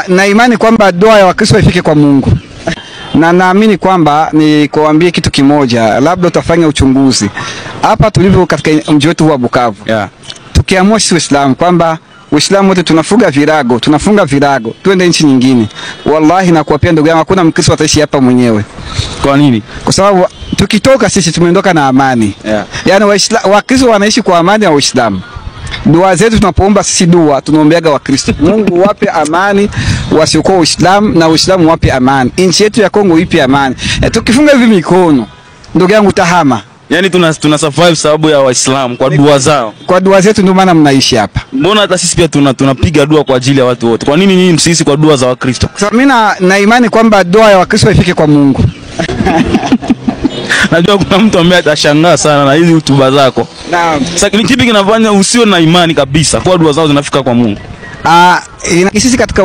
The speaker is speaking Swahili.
Na imani kwamba dua ya Wakristo ifike kwa Mungu. Na naamini kwamba ni kuambia kitu kimoja, labda utafanya uchunguzi. Hapa tulivyo katika mji wetu wa Bukavu. Yeah. Tukiamua sisi Waislamu kwamba Waislamu wote tunafunga virago, twende nchi nyingine. Wallahi na kuapia ndugu yangu, hakuna Mkristo ataishi hapa mwenyewe. Kwa nini? Kwa sababu tukitoka sisi tumeondoka na amani. Yeah. Yaani Wakristo wanaishi kwa amani na Waislamu. Dua zetu tunapoomba sisi dua tunaombeaga Wakristo. Mungu wape amani wasiokuwa Waislamu na Waislamu wape amani. Nchi yetu ya Kongo ipe amani. Tukifunga hivi mikono, ndugu yangu tahama. Yaani tuna survive sababu ya Waislamu kwa dua zao. Kwa dua zetu ndio maana mnaishi hapa. Mbona hata sisi pia tunapiga dua kwa ajili ya watu wote? Kwa nini nyinyi sisi kwa dua za Wakristo? Kwa sababu mimi na imani kwamba dua ya Wakristo ifike kwa Mungu. Najua kuna mtu ambaye atashangaa sana na hizi hotuba zako. Naam. Sasa ni kipi kinafanya usio na imani kabisa kwa dua zao zinafika kwa Mungu? Sisi katika